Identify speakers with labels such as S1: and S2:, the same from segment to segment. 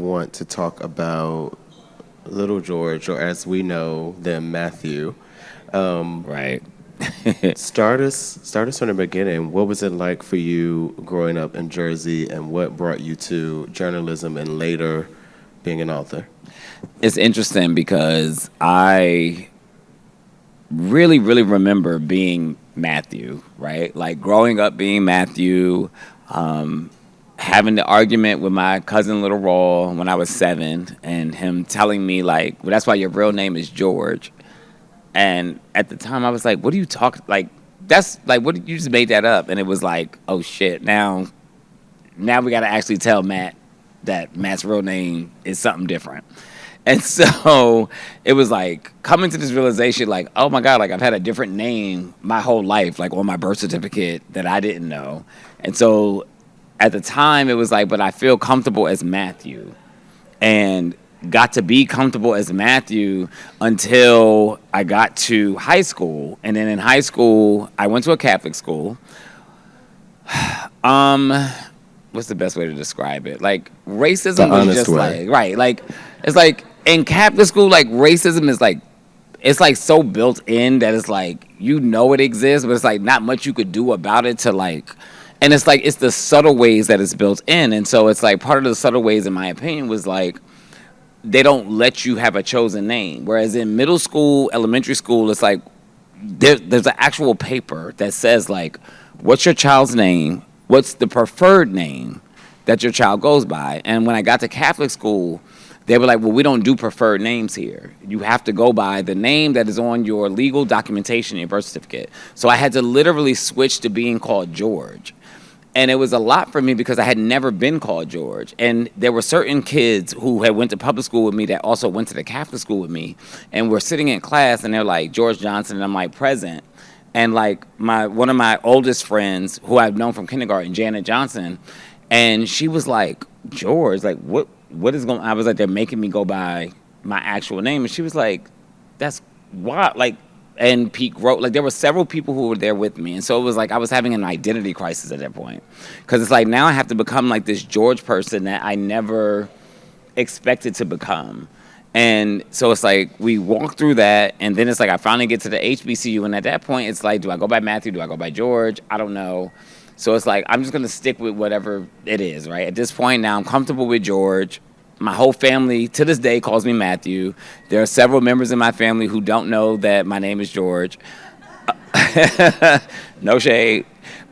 S1: want to talk about Little George, or as we know them, Matthew.
S2: Right.
S1: Start us from the beginning. What was it like for you growing up in Jersey, and what brought you to journalism and later being an author?
S2: It's interesting because I really, really remember being Matthew, right? Like growing up being Matthew, having the argument with my cousin Little Raw when I was 7, and him telling me like, "Well, that's why your real name is George." And at the time, I was like, "What are you talking? Like, that's like, what you just made that up?" And it was like, "Oh shit! Now we got to actually tell Matt that Matt's real name is something different." And so it was like coming to this realization, like, oh my God, like I've had a different name my whole life, like on my birth certificate that I didn't know. And so at the time, it was like, but I feel comfortable as Matthew. And got to be comfortable as Matthew until I got to high school. And then in high school, I went to a Catholic school. Um, what's the best way to describe it? Like
S1: The
S2: racism was
S1: honest
S2: just
S1: way.
S2: like right, like it's like in Catholic school, like racism is like it's like so built in that it's like you know it exists, but it's like not much you could do about it to like. And it's like it's the subtle ways that it's built in, and so it's like part of the subtle ways, in my opinion, was like they don't let you have a chosen name. Whereas in middle school, elementary school, it's like there's an actual paper that says like, what's your child's name? What's the preferred name that your child goes by? And when I got to Catholic school, they were like, well, we don't do preferred names here. You have to go by the name that is on your legal documentation, your birth certificate. So I had to literally switch to being called George. And it was a lot for me because I had never been called George. And there were certain kids who had went to public school with me that also went to the Catholic school with me. And we're sitting in class and they're like, George Johnson, and I'm like, present. And like one of my oldest friends who I've known from kindergarten, Janet Johnson, and she was like, George, like what is going on? I was like, they're making me go by my actual name. And she was like, that's why, like, and Pete wrote, like, there were several people who were there with me. And so it was like I was having an identity crisis at that point. Because it's like now I have to become like this George person that I never expected to become. And so it's like we walk through that, and then it's like I finally get to the HBCU, and at that point it's like, do I go by Matthew? Do I go by George? I don't know. So it's like I'm just gonna stick with whatever it is, right? At this point now I'm comfortable with George. My whole family to this day calls me Matthew. There are several members in my family who don't know that my name is George. No shade.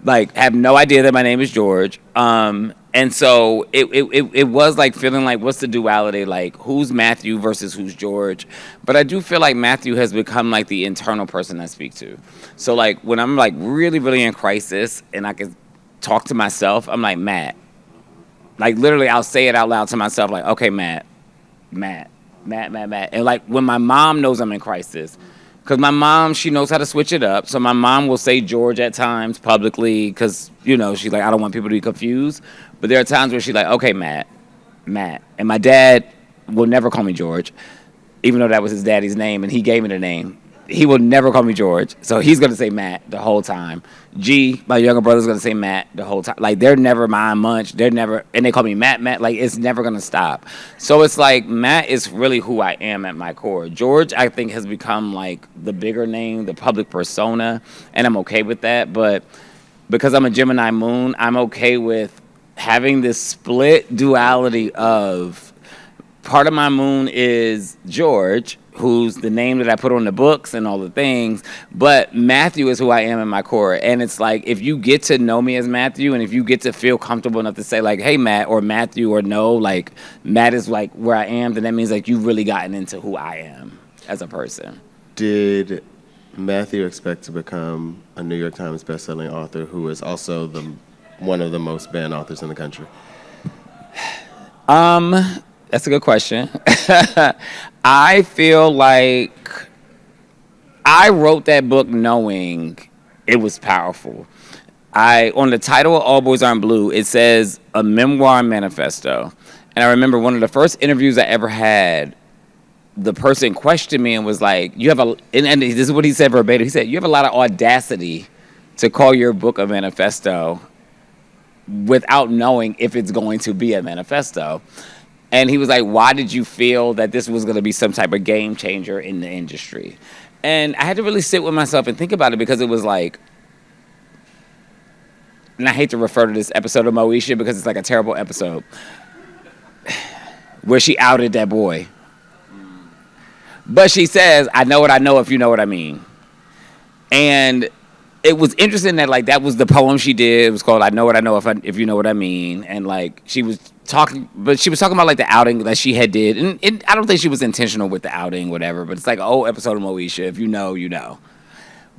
S2: Like, have no idea that my name is George. And so it was like feeling like, what's the duality? Like, who's Matthew versus who's George? But I do feel like Matthew has become like the internal person I speak to. So like when I'm like really, really in crisis and I can talk to myself, I'm like, Matt. Like literally I'll say it out loud to myself, like, okay, Matt. And like when my mom knows I'm in crisis, because my mom, she knows how to switch it up. So my mom will say George at times publicly because, you know, she's like, I don't want people to be confused. But there are times where she's like, okay, Matt. And my dad will never call me George, even though that was his daddy's name and he gave me the name. He will never call me George. So he's going to say Matt the whole time. G, my younger brother's going to say Matt the whole time. Like, they're never mind much. They're never, and they call me Matt. Like, it's never going to stop. So it's like, Matt is really who I am at my core. George, I think, has become, like, the bigger name, the public persona, and I'm okay with that. But because I'm a Gemini moon, I'm okay with having this split duality of part of my moon is George, who's the name that I put on the books and all the things, but Matthew is who I am in my core. And it's like, if you get to know me as Matthew and if you get to feel comfortable enough to say like, hey, Matt, or Matthew, or no, like Matt is like where I am, then that means like you've really gotten into who I am as a person.
S1: Did Matthew expect to become a New York Times bestselling author who is also one of the most banned authors in the country?
S2: That's a good question. I feel like I wrote that book knowing it was powerful. On the title of All Boys Aren't Blue, it says a memoir manifesto. And I remember one of the first interviews I ever had, the person questioned me and was like, and this is what he said verbatim. He said, you have a lot of audacity to call your book a manifesto without knowing if it's going to be a manifesto. And he was like, why did you feel that this was going to be some type of game changer in the industry? And I had to really sit with myself and think about it, because it was like, and I hate to refer to this episode of Moesha because it's like a terrible episode, where she outed that boy. But she says, I know what I know, if you know what I mean. And it was interesting that, like, that was the poem she did. It was called I Know What I Know, if you know what I mean. And, like, she was talking about, like, the outing that she had did. And I don't think she was intentional with the outing, whatever. But it's like an old episode of Moesha. If you know, you know.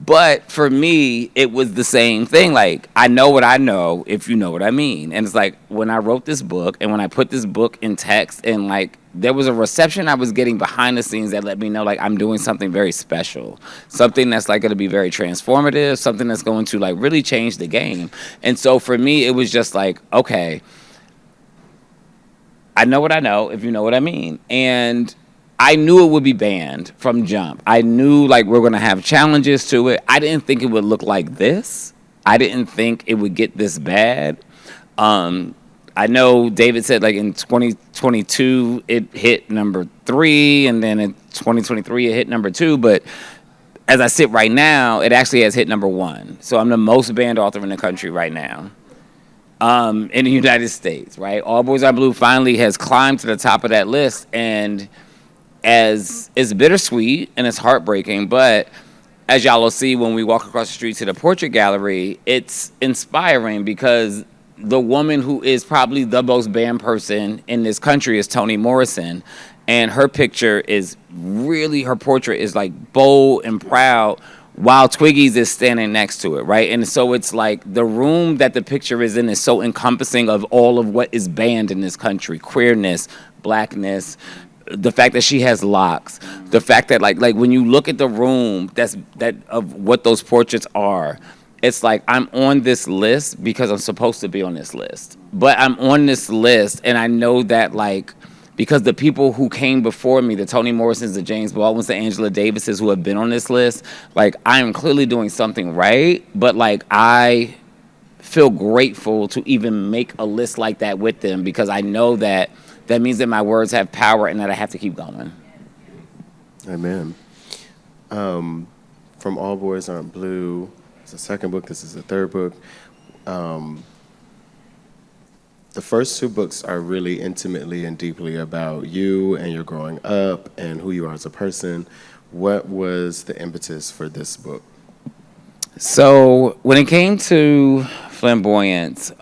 S2: But for me, it was the same thing. Like, I know what I know, if you know what I mean. And it's like, when I wrote this book and when I put this book in text, and like, there was a reception I was getting behind the scenes that let me know, like, I'm doing something very special, something that's like going to be very transformative, something that's going to like really change the game. And so for me, it was just like, okay, I know what I know, if you know what I mean. And I knew it would be banned from jump. I knew, like, we're going to have challenges to it. I didn't think it would look like this. I didn't think it would get this bad. I know David said, like, in 2022, it hit number 3, and then in 2023, it hit number 2. But as I sit right now, it actually has hit number 1. So I'm the most banned author in the country right now. In the United States, right? All Boys Are Blue finally has climbed to the top of that list, and as it's bittersweet and it's heartbreaking, but as y'all will see when we walk across the street to the portrait gallery, it's inspiring, because the woman who is probably the most banned person in this country is Toni Morrison, and her picture is really, her portrait is like bold and proud, while Twiggy's is standing next to it, right? And so it's like the room that the picture is in is so encompassing of all of what is banned in this country: queerness, blackness, the fact that she has locks, the fact that like when you look at the room that of what those portraits are, it's like, I'm on this list because I'm supposed to be on this list. But I'm on this list, and I know that, like, because the people who came before me, the Toni Morrisons, the James Baldwins, the Angela Davises, who have been on this list, like, I am clearly doing something right, but like, I feel grateful to even make a list like that with them, because I know that that means that my words have power and that I have to keep going.
S1: Amen. From All Boys Aren't Blue, it's the second book. This is the third book. The first 2 books are really intimately and deeply about you and your growing up and who you are as a person. What was the impetus for this book?
S2: So when it came to Flamboyance,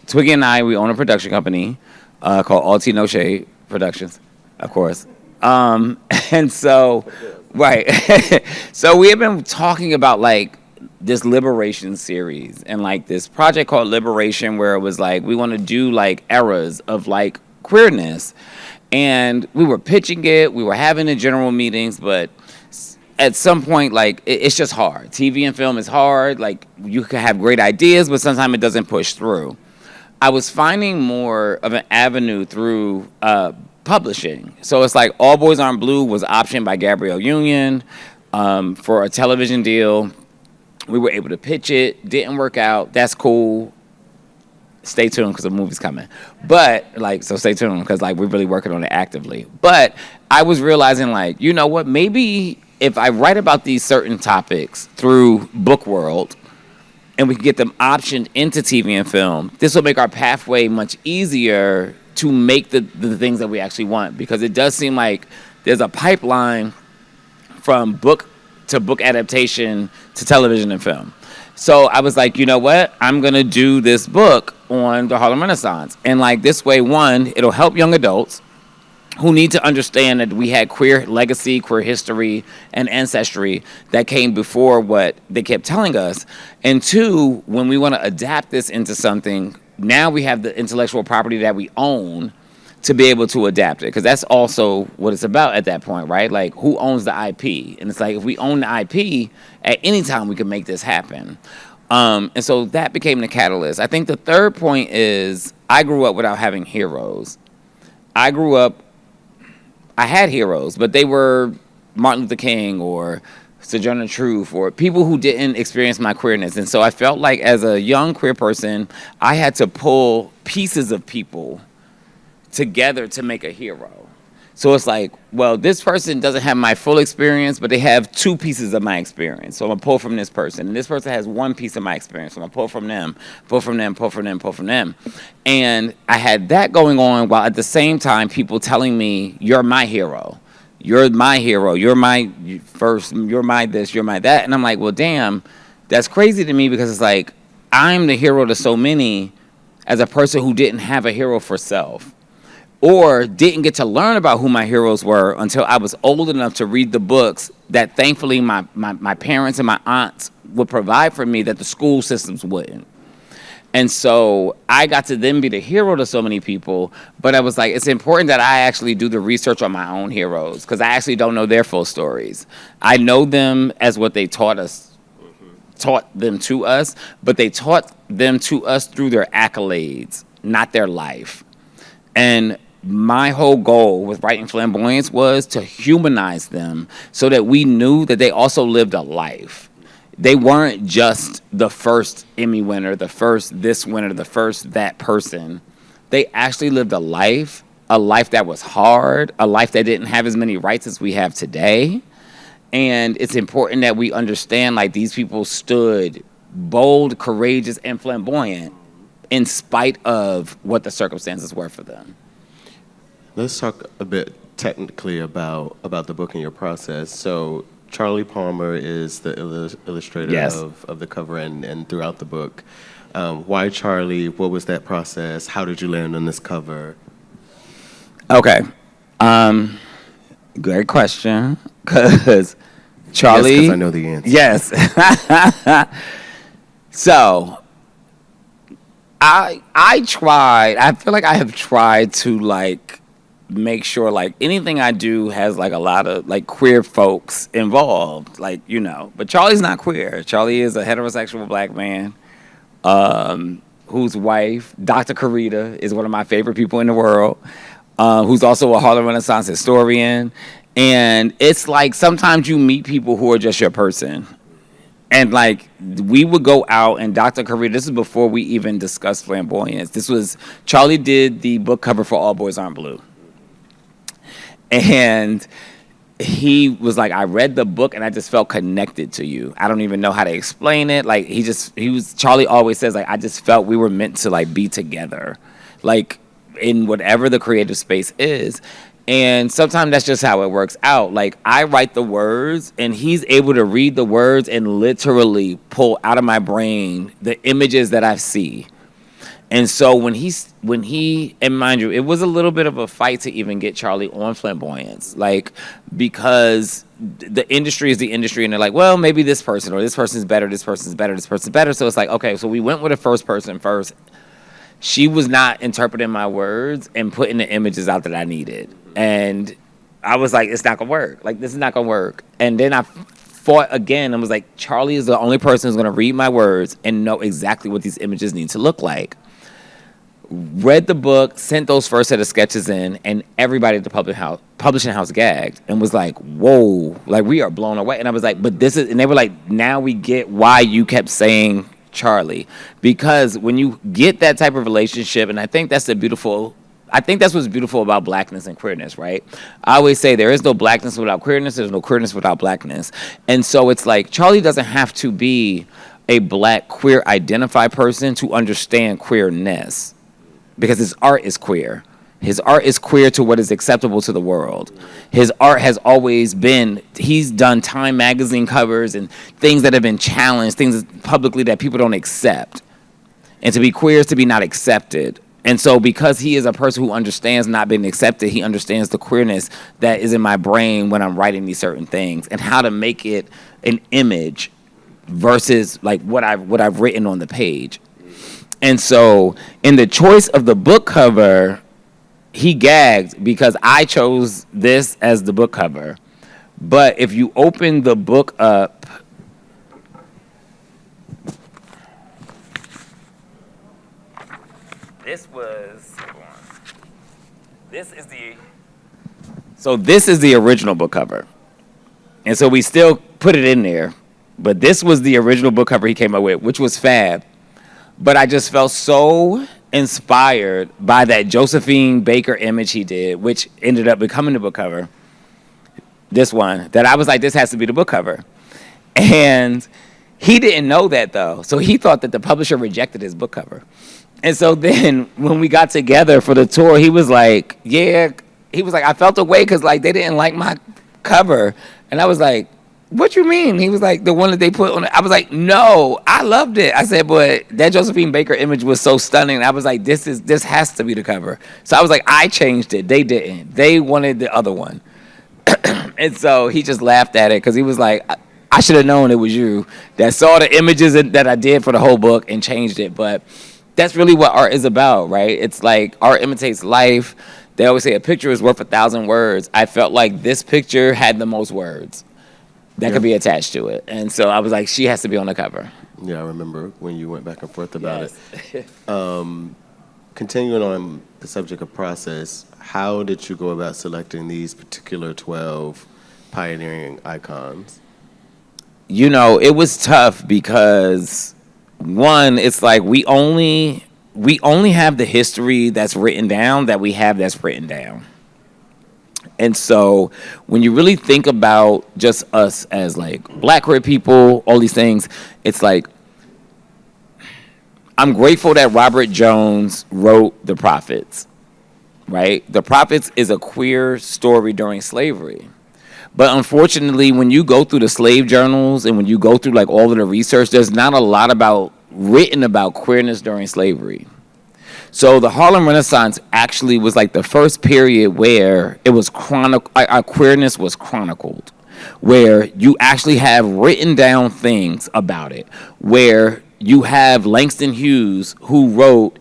S2: Twiggy and I, we own a production company called All Tea No Shade Productions, of course. And so, right. So we have been talking about, like, this liberation series and, like, this project called Liberation, where it was like, we want to do, like, eras of, like, queerness. And we were pitching it, we were having the general meetings, but at some point, like, it's just hard. TV and film is hard. Like, you can have great ideas, but sometimes it doesn't push through. I was finding more of an avenue through publishing. So it's like All Boys Aren't Blue was optioned by Gabrielle Union for a television deal. We were able to pitch it. Didn't work out. That's cool. Stay tuned, because the movie's coming. But, like, so stay tuned, because, like, we're really working on it actively. But I was realizing, like, you know what? Maybe if I write about these certain topics through Book World, and we can get them optioned into TV and film, this will make our pathway much easier to make the things that we actually want. Because it does seem like there's a pipeline from book to book adaptation to television and film. So I was like, you know what? I'm going to do this book on the Harlem Renaissance. And, like, this way, one, it'll help young adults who need to understand that we had queer legacy, queer history, and ancestry that came before what they kept telling us. And 2, when we want to adapt this into something, now we have the intellectual property that we own to be able to adapt it. Because that's also what it's about at that point, right? Like, who owns the IP? And it's like, if we own the IP, at any time we can make this happen. And so that became the catalyst. I think the third point is, I grew up without having heroes. I had heroes, but they were Martin Luther King or Sojourner Truth or people who didn't experience my queerness. And so I felt like, as a young queer person, I had to pull pieces of people together to make a hero. So it's like, well, this person doesn't have my full experience, but they have two pieces of my experience. So I'm gonna pull from this person. And this person has one piece of my experience. So I'm gonna pull from them, pull from them, pull from them, pull from them. And I had that going on while at the same time people telling me, you're my hero. You're my hero. You're my first, you're my this, you're my that. And I'm like, well, damn, that's crazy to me because it's like, I'm the hero to so many as a person who didn't have a hero for self, or didn't get to learn about who my heroes were until I was old enough to read the books that thankfully my parents and my aunts would provide for me that the school systems wouldn't. And so I got to then be the hero to so many people, but I was like, it's important that I actually do the research on my own heroes because I actually don't know their full stories. I know them as what they taught them to us, but they taught them to us through their accolades, not their life. And my whole goal with writing Flamboyance was to humanize them so that we knew that they also lived a life. They weren't just the first Emmy winner, the first this winner, the first that person. They actually lived a life that was hard, a life that didn't have as many rights as we have today. And it's important that we understand, like, these people stood bold, courageous, and flamboyant in spite of what the circumstances were for them.
S1: Let's talk a bit technically about the book and your process. So Charlie Palmer is the illustrator
S2: Yes.
S1: of the cover and throughout the book. Why Charlie? What was that process? How did you land on this cover?
S2: Okay. Great question. Because Charlie...
S1: Yes, 'cause I know the answer.
S2: Yes. So... I tried. I feel like I have tried to, like, make sure, like, anything I do has, like, a lot of, like, queer folks involved, like, you know. But Charlie's not queer. Charlie is a heterosexual black man whose wife, Dr. Karita, is one of my favorite people in the world, who's also a Harlem Renaissance historian. And it's like sometimes you meet people who are just your person. And, like, we would go out, and Dr. Karita, this is before we even discussed Flamboyance. Charlie did the book cover for All Boys Aren't Blue. And he was like, I read the book, and I just felt connected to you. I don't even know how to explain it. Like, Charlie always says, like, I just felt we were meant to, like, be together, like, in whatever the creative space is. And sometimes that's just how it works out. Like, I write the words, and he's able to read the words and literally pull out of my brain the images that I see. And so when he, and mind you, it was a little bit of a fight to even get Charlie on Flamboyance, like, because the industry is the industry, and they're like, well, maybe this person, or this person's better, this person's better, this person's better. So it's like, okay, so we went with a first person first. She was not interpreting my words and putting the images out that I needed. And I was like, it's not going to work. Like, this is not going to work. And then I fought again and was like, Charlie is the only person who's going to read my words and know exactly what these images need to look like. Read the book, sent those first set of sketches in, and everybody at the publishing house gagged and was like, whoa, like, we are blown away. And I was like, but this is, and they were like, now we get why you kept saying Charlie. Because when you get that type of relationship, and I think that's what's beautiful about blackness and queerness, right? I always say there is no blackness without queerness, there's no queerness without blackness. And so it's like, Charlie doesn't have to be a black queer identified person to understand queerness, because his art is queer. His art is queer to what is acceptable to the world. His art has always been, he's done Time magazine covers and things that have been challenged, things publicly that people don't accept. And to be queer is to be not accepted. And so because he is a person who understands not being accepted, he understands the queerness that is in my brain when I'm writing these certain things and how to make it an image versus, like, what I've written on the page. And so in the choice of the book cover, he gagged because I chose this as the book cover. But if you open the book up, this is the original book cover. And so we still put it in there, but this was the original book cover he came up with, which was fab. But I just felt so inspired by that Josephine Baker image he did, which ended up becoming the book cover. This one, that I was like, this has to be the book cover. And he didn't know that, though. So he thought that the publisher rejected his book cover. And so then when we got together for the tour, he was like, yeah. He was like, I felt away because, like, they didn't like my cover. And I was like, what you mean? He was like, the one that they put on it. I was like, no, I loved it. I said, but that Josephine Baker image was so stunning. I was like, this has to be the cover. So I was like, I changed it. They didn't. They wanted the other one. And so he just laughed at it because he was like, I should have known it was you that saw the images that I did for the whole book and changed it. But that's really what art is about, right? It's like art imitates life. They always say a picture is worth 1,000 words. I felt like this picture had the most words that could be attached to it. And so I was like, she has to be on the cover.
S1: Yeah, I remember when you went back and forth about
S2: Yes.
S1: it. Continuing on the subject of process, how did you go about selecting these particular 12 pioneering icons?
S2: You know, it was tough because one, it's like we only have the history that's written down that we have that's written down. And so when you really think about just us as like black queer people, all these things, it's like I'm grateful that Robert Jones wrote The Prophets, right? The Prophets is a queer story during slavery. But unfortunately, when you go through the slave journals and when you go through like all of the research, there's not a lot written about queerness during slavery. So the Harlem Renaissance actually was like the first period where it was our queerness was chronicled, where you actually have written down things about it, where you have Langston Hughes who wrote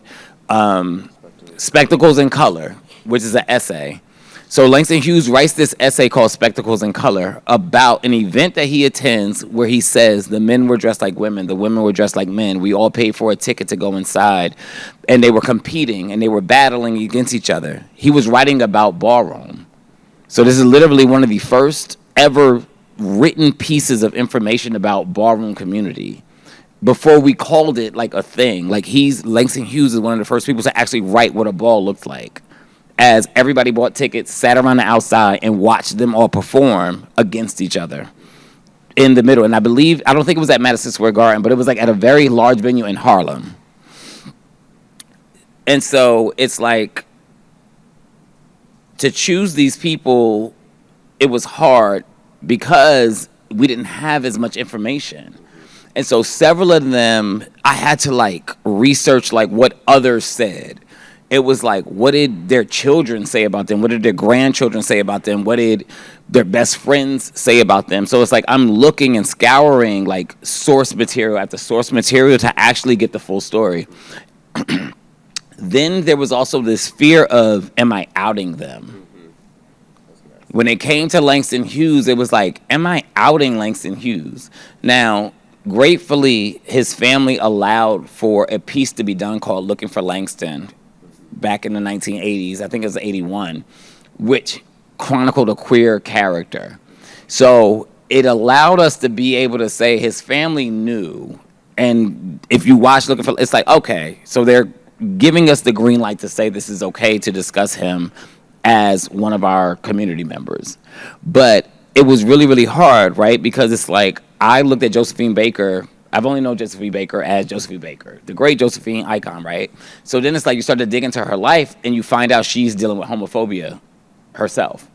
S2: Spectacles in Color, which is an essay. So Langston Hughes writes this essay called Spectacles in Color about an event that he attends where he says the men were dressed like women, the women were dressed like men. We all paid for a ticket to go inside, and they were competing and they were battling against each other. He was writing about ballroom. So this is literally one of the first ever written pieces of information about ballroom community before we called it like a thing. Like Langston Hughes is one of the first people to actually write what a ball looked like, as everybody bought tickets, sat around the outside, and watched them all perform against each other in the middle. And I don't think it was at Madison Square Garden, but it was like at a very large venue in Harlem. And so it's like, to choose these people, it was hard because we didn't have as much information. And so several of them, I had to like research like what others said. It was like, what did their children say about them? What did their grandchildren say about them? What did their best friends say about them? So it's like I'm looking and scouring like source material after source material to actually get the full story. Then there was also this fear of, am I outing them? When it came to Langston Hughes, it was like, am I outing Langston Hughes? Now, gratefully, his family allowed for a piece to be done called Looking for Langston back in the 1980s. I think it was 81, which chronicled a queer character. So it allowed us to be able to say his family knew. And if you watch Looking for, it's like, okay, so they're giving us the green light to say this is okay to discuss him as one of our community members. But it was really, really hard, right? Because it's like, I looked at Josephine Baker. I've only known Josephine Baker as Josephine Baker, the great Josephine icon, right? So then it's like you start to dig into her life and you find out she's dealing with homophobia herself.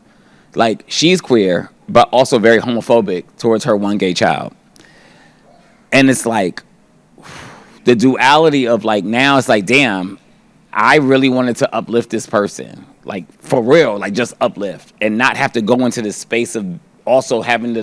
S2: Like, she's queer, but also very homophobic towards her one gay child. And it's like, the duality of like, now it's like, damn, I really wanted to uplift this person. Like, for real, like just uplift and not have to go into this space of also having to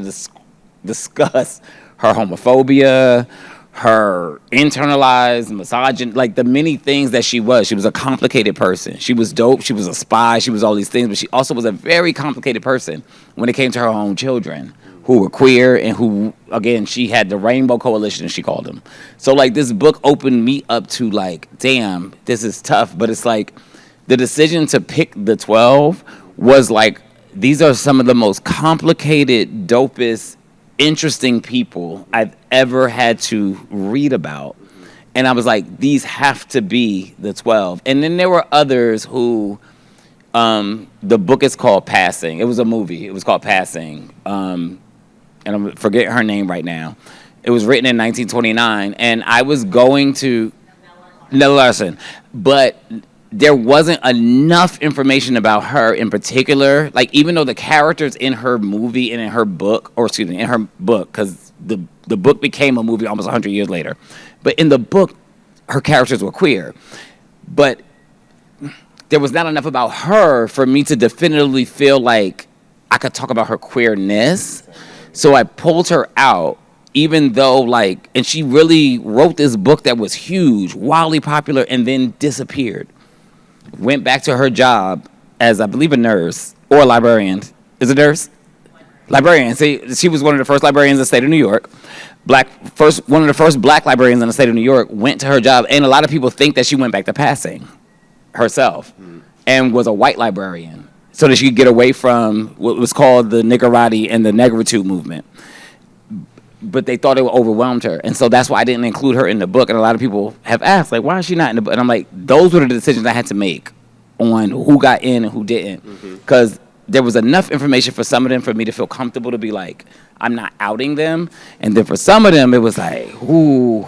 S2: discuss her homophobia, her internalized misogyny, like the many things that she was. She was a complicated person. She was dope. She was a spy. She was all these things, but she also was a very complicated person when it came to her own children who were queer and who, again, she had the Rainbow Coalition, she called them. So like this book opened me up to like, damn, this is tough. But it's like the decision to pick the 12 was like, these are some of the most complicated, dopest, interesting people I've ever had to read about. And I was like, these have to be the 12. And then there were others who, the book is called Passing. It was a movie. It was called Passing. And I'm forgetting her name right now. It was written in 1929. And I was going to, Nella Larson. But there wasn't enough information about her in particular. Like, even though the characters in her movie and in her book, in her book, because the book became a movie almost 100 years later. But in the book, her characters were queer. But there was not enough about her for me to definitively feel like I could talk about her queerness. So I pulled her out, even though, like, and she really wrote this book that was huge, wildly popular, and then disappeared. Went back to her job as, I believe, a nurse or a librarian. Is it a nurse? Librarian. See, she was one of the first librarians in the state of New York. One of the first black librarians in the state of New York went to her job, and a lot of people think that she went back to Passing herself and was a white librarian so that she could get away from what was called the Niggerati and the Negritude movement. But they thought it overwhelmed her, and so that's why I didn't include her in the book. And a lot of people have asked, like, why is she not in the book? And I'm like, those were the decisions I had to make on who got in and who didn't, because there was enough information for some of them for me to feel comfortable to be like, I'm not outing them. And then for some of them, it was like, ooh,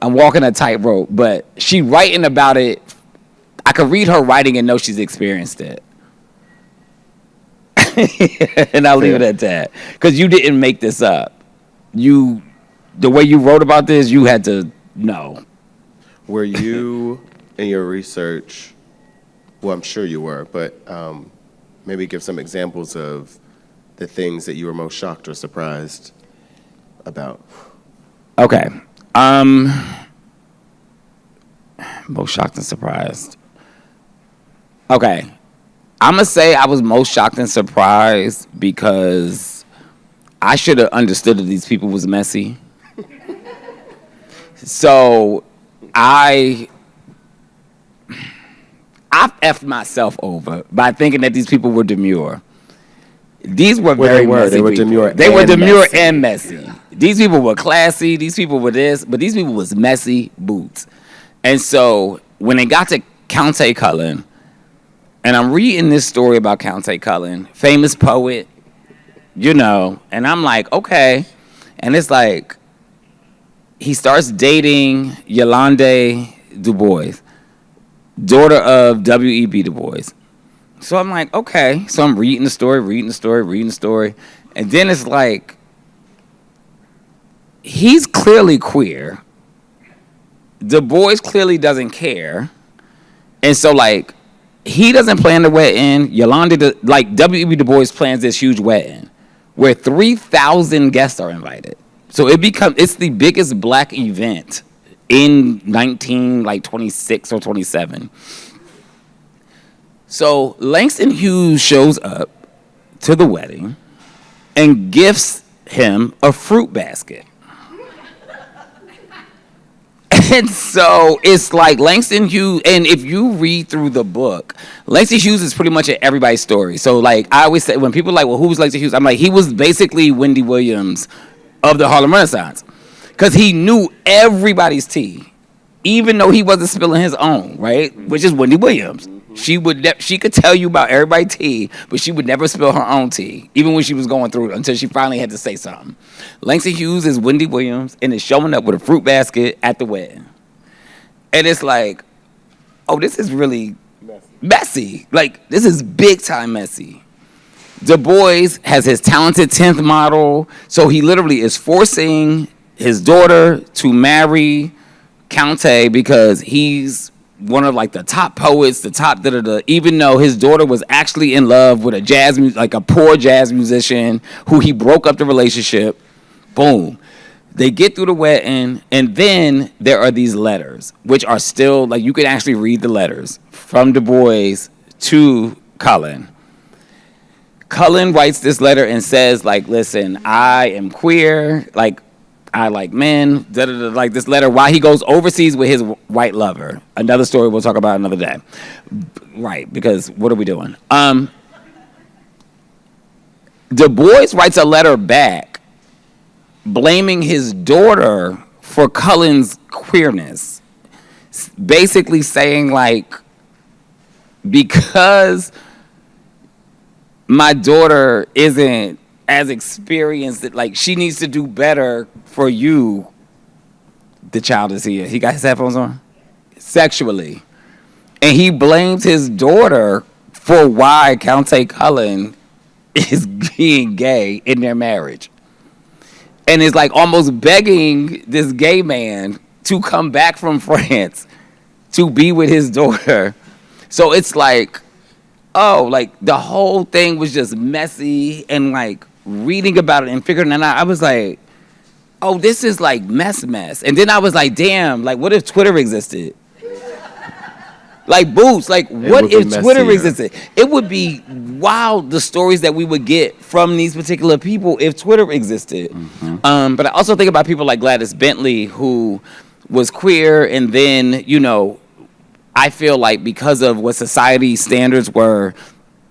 S2: I'm walking a tightrope. But she writing about it, I could read her writing and know she's experienced it. And I'll leave it at that. Because you didn't make this up. The way you wrote about this, you had to know.
S1: Were you, in your research, well, I'm sure you were, but maybe give some examples of the things that you were most shocked or surprised about.
S2: Okay. Most shocked and surprised. Okay. I'm going to say I was most shocked and surprised because I should have understood that these people was messy. So I've effed myself over by thinking that these people were demure. These were very messy.
S1: They were
S2: people.
S1: demure.
S2: They were demure
S1: messy.
S2: and messy. These people were classy. These people were this, but these people was messy boots. And so when it got to Countee Cullen, and I'm reading this story about Countee Cullen, famous poet, and I'm like, okay. And it's like, he starts dating Yolande Du Bois, daughter of W.E.B. Du Bois. So I'm like, okay. So I'm reading the story. And then it's like, he's clearly queer. Du Bois clearly doesn't care. And so, like, he doesn't plan the wedding. Yolanda, W.E.B. Du Bois plans this huge wedding where 3,000 guests are invited. So it's the biggest black event in 1926 or 27. So Langston Hughes shows up to the wedding and gifts him a fruit basket. And so it's like Langston Hughes, and if you read through the book, Langston Hughes is pretty much everybody's story. So, like, I always say, when people are like, well, who was Langston Hughes? I'm like, he was basically Wendy Williams of the Harlem Renaissance. Because he knew everybody's tea, even though he wasn't spilling his own, right? Which is Wendy Williams. She could tell you about everybody's tea, but she would never spill her own tea, even when she was going through it, until she finally had to say something. Langston Hughes is Wendy Williams and is showing up with a fruit basket at the wedding. And it's like, oh, this is really messy. Like, this is big time messy. Du Bois has his talented 10th model, so he literally is forcing his daughter to marry Countee because he's one of, like, the top poets, the top da-da-da, even though his daughter was actually in love with a poor jazz musician who he broke up the relationship. Boom. They get through the wedding, and then there are these letters, which are still, like, you can actually read the letters from Du Bois to Cullen. Cullen writes this letter and says, like, listen, I am queer, like, I like men, da-da-da, like this letter, while he goes overseas with his white lover. Another story we'll talk about another day. Right, because what are we doing? Du Bois writes a letter back blaming his daughter for Cullen's queerness, basically saying like, because my daughter isn't as experienced, like she needs to do better for you. The child is here. He got his headphones on. Sexually, and he blames his daughter for why Count Cullen is being gay in their marriage, and is like almost begging this gay man to come back from France to be with his daughter. So it's like, oh, like the whole thing was just messy, and like reading about it and figuring it out, I was like, oh, this is like mess. And then I was like, damn, like what if Twitter existed? Like Boots, like what if Twitter existed? It would be wild, the stories that we would get from these particular people if Twitter existed. Mm-hmm. But I also think about people like Gladys Bentley, who was queer, and then, you know, I feel like because of what society standards were,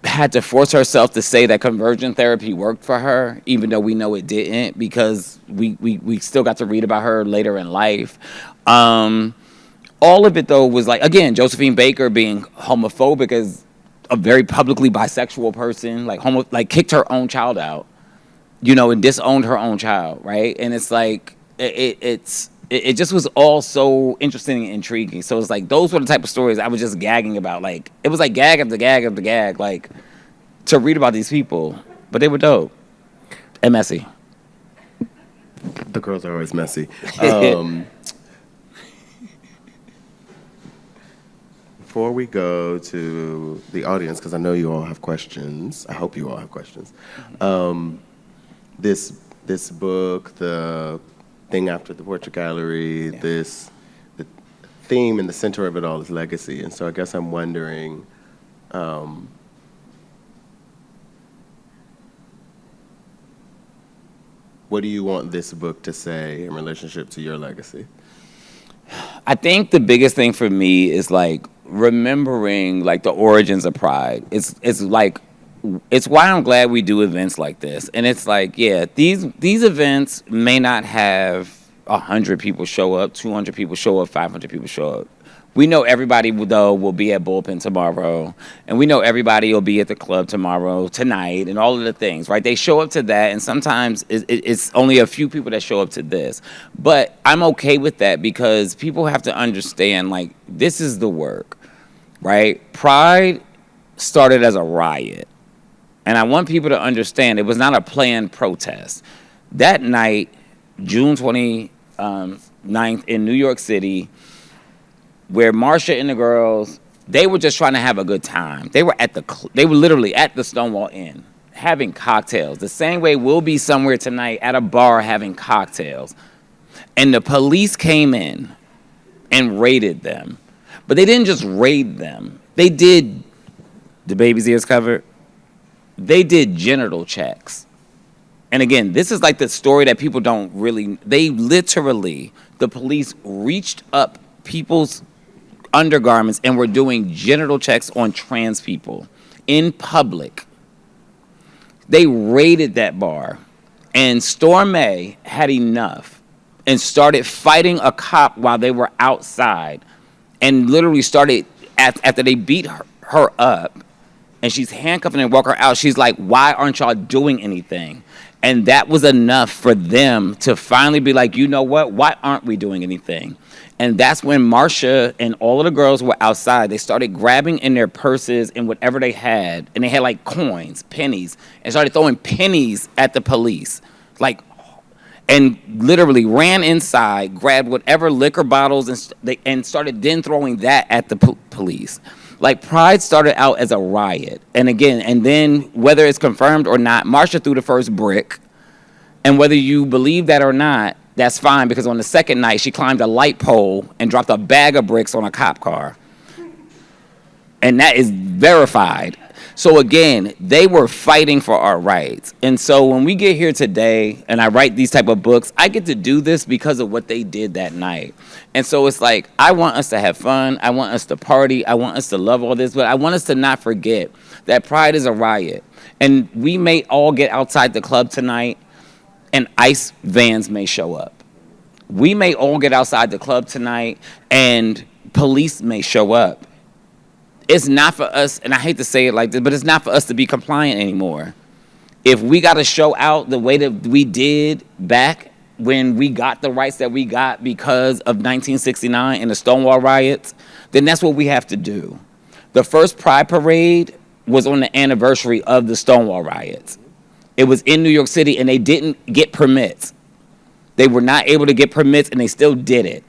S2: had to force herself to say that conversion therapy worked for her, even though we know it didn't, because we still got to read about her later in life. All of it, though, was like, again, Josephine Baker being homophobic as a very publicly bisexual person, like kicked her own child out, you know, and disowned her own child, right? And it's like, it just was all so interesting and intriguing. So it's like, those were the type of stories I was just gagging about. Like, it was like gag after gag after gag, like, to read about these people. But they were dope and messy.
S1: The girls are always messy. Before we go to the audience, because I know you all have questions. I hope you all have questions. This book, the thing after the portrait gallery, the theme in the center of it all is legacy. And so I guess I'm wondering, what do you want this book to say in relationship to your legacy?
S2: I think the biggest thing for me is like remembering like the origins of Pride. It's like, it's why I'm glad we do events like this. And it's like, yeah, these events may not have 100 people show up, 200 people show up, 500 people show up. We know everybody, though, will be at Bullpen tomorrow, and we know everybody will be at the club tomorrow, tonight, and all of the things, right? They show up to that, and sometimes it's only a few people that show up to this. But I'm okay with that, because people have to understand, like, this is the work, right? Pride started as a riot, and I want people to understand it was not a planned protest. That night, June 29th in New York City, where Marsha and the girls, they were just trying to have a good time. They were literally at the Stonewall Inn having cocktails. The same way we'll be somewhere tonight at a bar having cocktails. And the police came in and raided them. But they didn't just raid them. They did, the baby's ears covered, they did genital checks. And again, this is like the story that people don't really, they literally, the police reached up people's undergarments and were doing genital checks on trans people in public. They raided that bar, and Storm-A had enough and started fighting a cop while they were outside, and literally started, after they beat her up and she's handcuffed and walk her out, she's like, why aren't y'all doing anything? And that was enough for them to finally be like, you know what, why aren't we doing anything? And that's when Marsha and all of the girls were outside. They started grabbing in their purses and whatever they had. And they had like coins, pennies, and started throwing pennies at the police. Like, and literally ran inside, grabbed whatever liquor bottles, and started then throwing that at the police. Like, Pride started out as a riot. And again, and then whether it's confirmed or not, Marsha threw the first brick. And whether you believe that or not, that's fine, because on the second night, she climbed a light pole and dropped a bag of bricks on a cop car. And that is verified. So again, they were fighting for our rights. And so when we get here today and I write these type of books, I get to do this because of what they did that night. And so it's like, I want us to have fun. I want us to party. I want us to love all this. But I want us to not forget that Pride is a riot. And we may all get outside the club tonight and ICE vans may show up. We may all get outside the club tonight and police may show up. It's not for us, and I hate to say it like this, but it's not for us to be compliant anymore. If we got to show out the way that we did back when we got the rights that we got because of 1969 and the Stonewall riots, then that's what we have to do. The first Pride Parade was on the anniversary of the Stonewall riots. It was in New York City, and they didn't get permits. They were not able to get permits, and they still did it.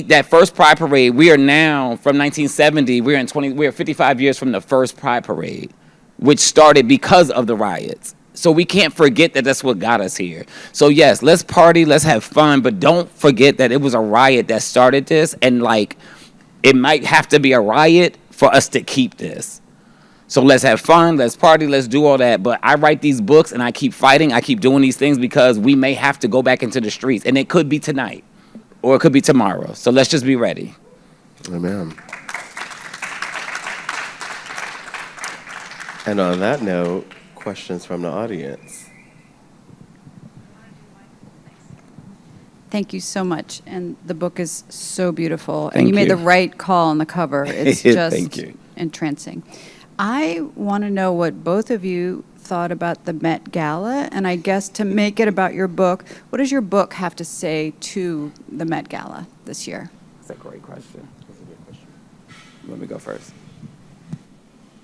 S2: That first Pride Parade, we are now, from 1970, we're 55 years from the first Pride Parade, which started because of the riots. So we can't forget that that's what got us here. So yes, let's party, let's have fun, but don't forget that it was a riot that started this, and like, it might have to be a riot for us to keep this. So let's have fun, let's party, let's do all that. But I write these books and I keep fighting, I keep doing these things because we may have to go back into the streets, and it could be tonight. Or it could be tomorrow. So let's just be ready.
S1: Amen. And on that note, questions from the audience.
S3: Thank you so much. And the book is so beautiful.
S2: Thank
S3: And you made
S2: you.
S3: the right call on the cover. It's
S2: Thank
S3: just
S2: you.
S3: entrancing. I want to know what both of you thought about the Met Gala, and I guess to make it about your book, what does your book have to say to the Met Gala this year?
S2: That's a great question. Let me go first.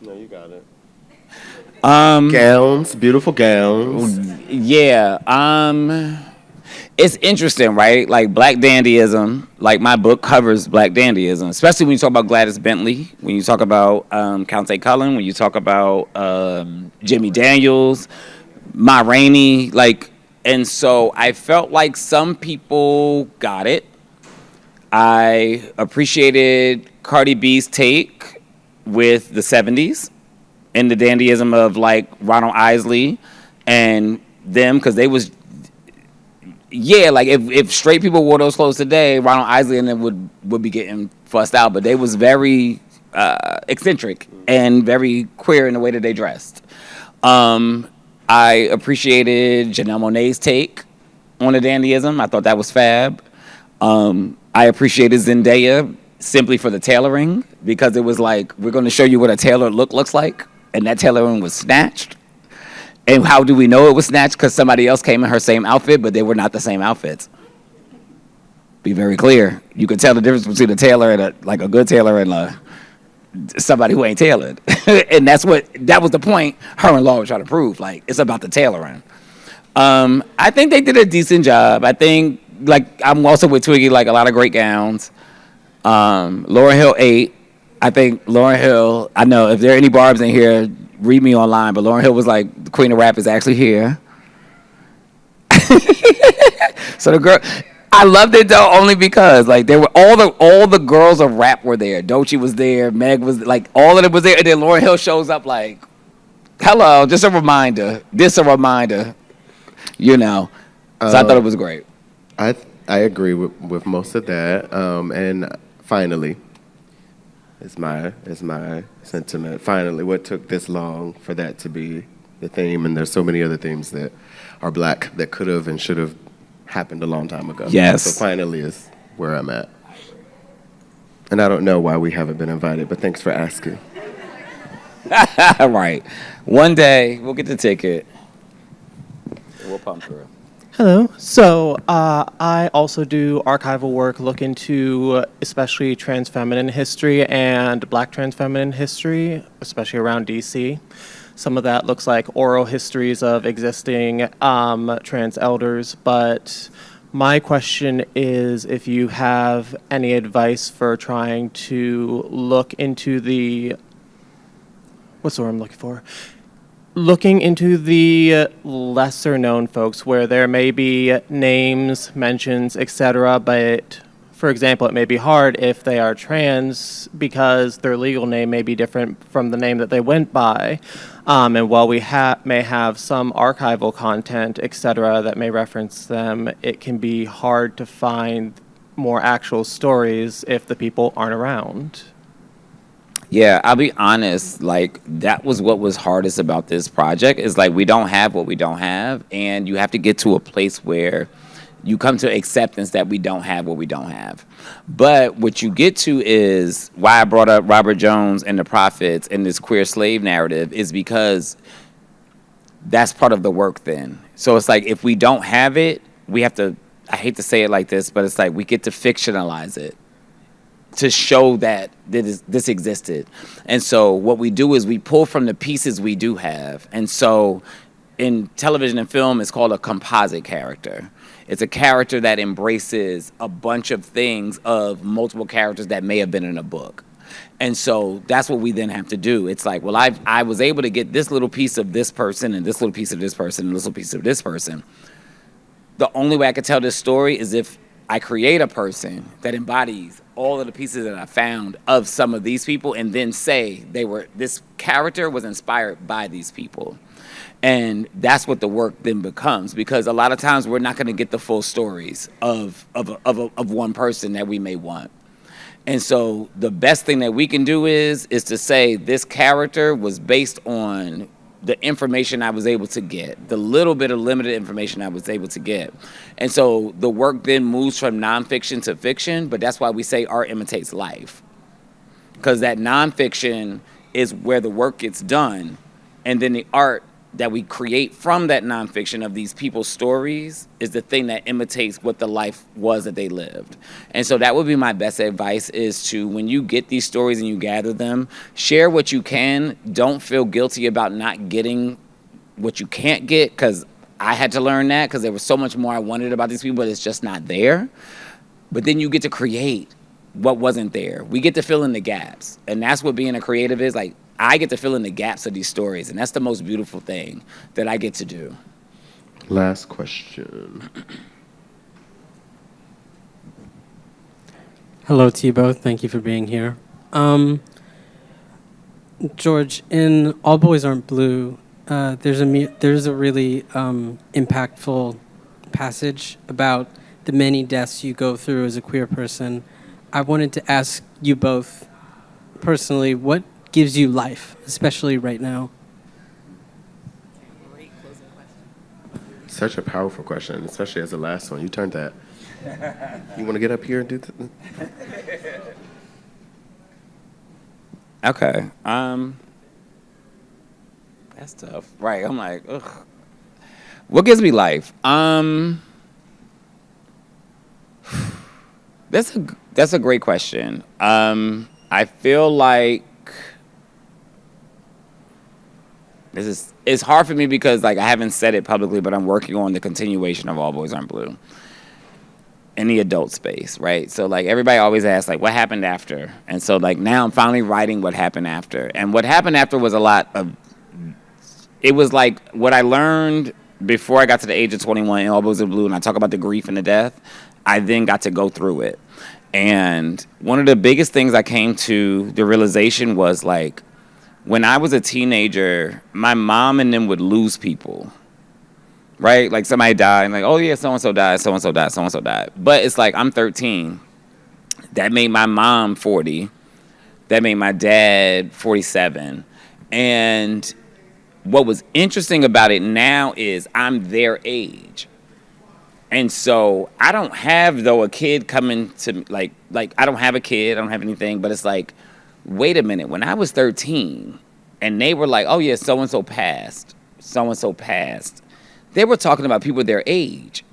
S1: No, you got it.
S2: Um,
S1: Gowns, beautiful gowns.
S2: Yeah. It's interesting, right? Like Black dandyism, like my book covers Black dandyism, especially when you talk about Gladys Bentley, when you talk about Countee Cullen, when you talk about Jimmy Daniels, Ma Rainey, like, and so I felt like some people got it. I appreciated Cardi B's take with the 70s and the dandyism of like Ronald Isley and them, because they was, yeah, like if straight people wore those clothes today, Ronald Isley and them would be getting fussed out, but they was very eccentric and very queer in the way that they dressed. I appreciated Janelle Monáe's take on the dandyism. I thought that was fab. I appreciated Zendaya simply for the tailoring, because it was like, we're going to show you what a tailored look looks like, and that tailoring was snatched. And how do we know it was snatched? Because somebody else came in her same outfit, but they were not the same outfits. Be very clear. You can tell the difference between a tailor and a good tailor and somebody who ain't tailored. And that was the point her and Law were trying to prove. Like, it's about the tailoring. I think they did a decent job. I think, like, I'm also with Twiggy, like, a lot of great gowns. Lauryn Hill ate. I think Lauryn Hill, I know if there are any Barbs in here, read me online, but Lauryn Hill was like, the queen of rap is actually here. So the girl, I loved it though, only because like there were all the girls of rap were there. Doechii was there, Meg was, like, all of them was there, and then Lauryn Hill shows up like, hello, just a reminder, you know. So I thought it was great.
S1: I agree with most of that. And finally, is my sentiment. Finally, what took this long for that to be the theme? And there's so many other themes that are Black that could have and should have happened a long time ago.
S2: Yes.
S1: So finally is where I'm at. And I don't know why we haven't been invited, but thanks for asking.
S2: Right. One day we'll get the ticket. We'll pump through.
S4: Hello. So I also do archival work, look into especially trans feminine history and Black trans feminine history, especially around DC. Some of that looks like oral histories of existing trans elders, but my question is if you have any advice for trying to look into the, what's the word I'm looking for? Looking into the lesser known folks where there may be names, mentions, etc., but for example, it may be hard if they are trans because their legal name may be different from the name that they went by. And while we may have some archival content, etc., that may reference them, it can be hard to find more actual stories if the people aren't around.
S2: Yeah, I'll be honest, like, that was what was hardest about this project, is like we don't have what we don't have, and you have to get to a place where You come to acceptance that we don't have what we don't have. But what you get to is why I brought up Robert Jones and the Prophets and this queer slave narrative is because that's part of the work then. So it's like if we don't have it, we have to, I hate to say it like this, but it's like we get to fictionalize it to show that this existed. And so what we do is we pull from the pieces we do have. And so in television and film, it's called a composite character. It's a character that embraces a bunch of things of multiple characters that may have been in a book. And so that's what we then have to do. It's like, well, I was able to get this little piece of this person and this little piece of this person and this little piece of this person. The only way I could tell this story is if I create a person that embodies all of the pieces that I found of some of these people and then say this character was inspired by these people. And that's what the work then becomes, because a lot of times we're not going to get the full stories of one person that we may want. And so the best thing that we can do is to say this character was based on the information I was able to get, the little bit of limited information I was able to get. And so the work then moves from nonfiction to fiction, but that's why we say art imitates life. Because that nonfiction is where the work gets done, and then the art that we create from that nonfiction of these people's stories is the thing that imitates what the life was that they lived. And so that would be my best advice, is to, when you get these stories and you gather them, share what you can. Don't feel guilty about not getting what you can't get, because I had to learn that, because there was so much more I wanted about these people, but it's just not there. But then you get to create what wasn't there. We get to fill in the gaps. And that's what being a creative is. Like, I get to fill in the gaps of these stories, and that's the most beautiful thing that I get to do.
S1: Last question.
S5: Hello to you both. Thank you for being here. George, in All Boys Aren't Blue, there's a really impactful passage about the many deaths you go through as a queer person. I wanted to ask you both personally, what gives you life, especially right now?
S1: Such a powerful question, especially as the last one. You turned that. You want to get up here and do
S2: Okay. That's tough. Right. I'm like, ugh. What gives me life? That's a great question. I feel like it's hard for me because, like, I haven't said it publicly, but I'm working on the continuation of All Boys Aren't Blue in the adult space, right? So, like, everybody always asks, like, what happened after? And so, like, now I'm finally writing what happened after. And what happened after was it was like what I learned before I got to the age of 21 in All Boys Are Blue, and I talk about the grief and the death. I then got to go through it. And one of the biggest things I came to the realization was, like, when I was a teenager, my mom and them would lose people, right? Like, somebody died, and like, oh yeah, so-and-so died, so-and-so died, so-and-so died. But it's like, I'm 13. That made my mom 40. That made my dad 47. And what was interesting about it now is I'm their age. And so I don't have, though, a kid coming to, like I don't have a kid, I don't have anything, but it's like, wait a minute, when I was 13 and they were like, oh yeah, so-and-so passed, they were talking about people their age.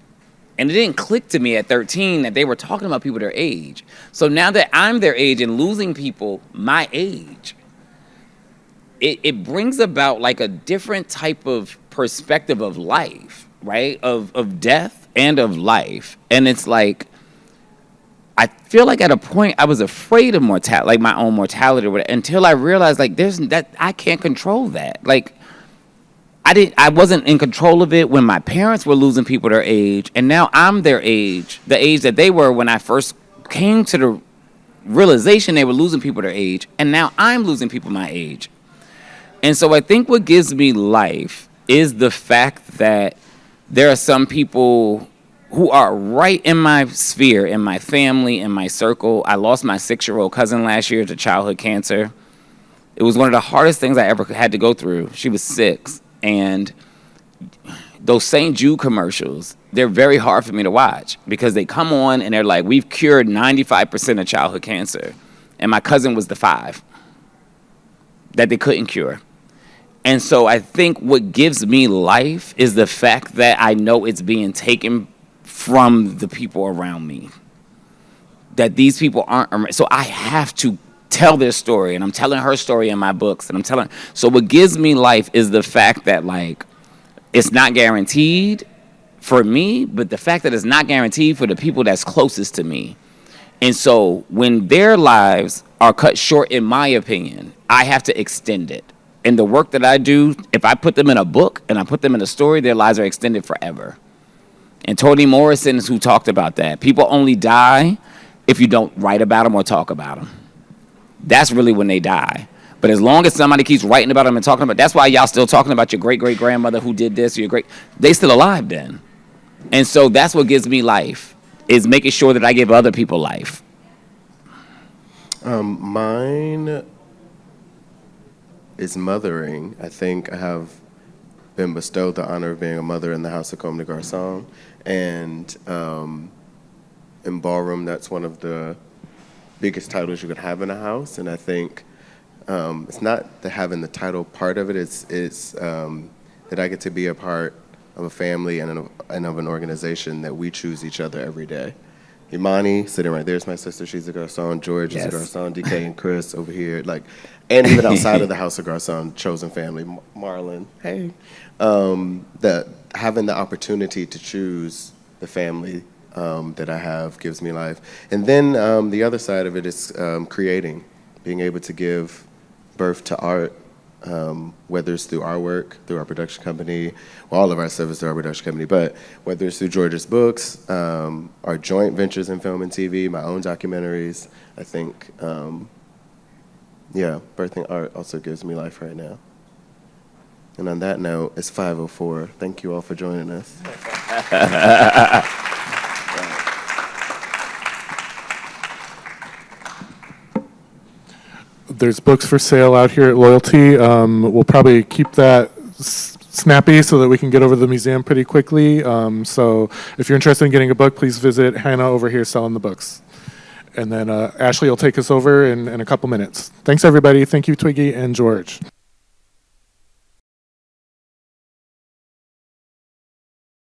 S2: And it didn't click to me at 13 that they were talking about people their age. So now that I'm their age and losing people my age, it brings about like a different type of perspective of life, right? Of death and of life. And it's like, I feel like at a point I was afraid of mortality, like my own mortality, or whatever, until I realized, like, I can't control that. Like, I wasn't in control of it when my parents were losing people their age, and now I'm their age, the age that they were when I first came to the realization they were losing people their age, and now I'm losing people my age. And so I think what gives me life is the fact that there are some people who are right in my sphere, in my family, in my circle. I lost my 6-year-old cousin last year to childhood cancer. It was one of the hardest things I ever had to go through. She was 6. And those St. Jude commercials, they're very hard for me to watch because they come on and they're like, we've cured 95% of childhood cancer. And my cousin was the 5 that they couldn't cure. And so I think what gives me life is the fact that I know it's being taken from the people around me. That these people aren't, so I have to tell their story, and I'm telling her story in my books, and I'm telling. So what gives me life is the fact that, like, it's not guaranteed for me, but the fact that it's not guaranteed for the people that's closest to me. And so when their lives are cut short, in my opinion, I have to extend it. And the work that I do, if I put them in a book and I put them in a story, their lives are extended forever. And Toni Morrison is who talked about that. People only die if you don't write about them or talk about them. That's really when they die. But as long as somebody keeps writing about them and talking about, that's why y'all still talking about your great-great-grandmother who did this, or your great, they still alive then. And so that's what gives me life, is making sure that I give other people life.
S1: Mine is mothering. I think I have been bestowed the honor of being a mother in the House of Comme des Garçons. And in ballroom, that's one of the biggest titles you could have in a house. And I think it's not the having the title part of it, it's that I get to be a part of a family and of an organization that we choose each other every day. Imani, sitting right there, is my sister. She's a garçon. George is a garçon. DK and Chris over here. Like, and even outside of the House of Garçon, chosen family. Marlon, hey. That having the opportunity to choose the family that I have gives me life. And then the other side of it is creating, being able to give birth to art, whether it's through our work, through our production company, well, all of our stuff is through our production company, but whether it's through George's books, our joint ventures in film and TV, my own documentaries, I think, yeah, birthing art also gives me life right now. And on that note, it's 5:04. Thank you all for joining us.
S6: There's books for sale out here at Loyalty. We'll probably keep that snappy so that we can get over to the museum pretty quickly. So if you're interested in getting a book, please visit Hannah over here selling the books. And then Ashley will take us over in a couple minutes. Thanks, everybody. Thank you, Twiggy and George.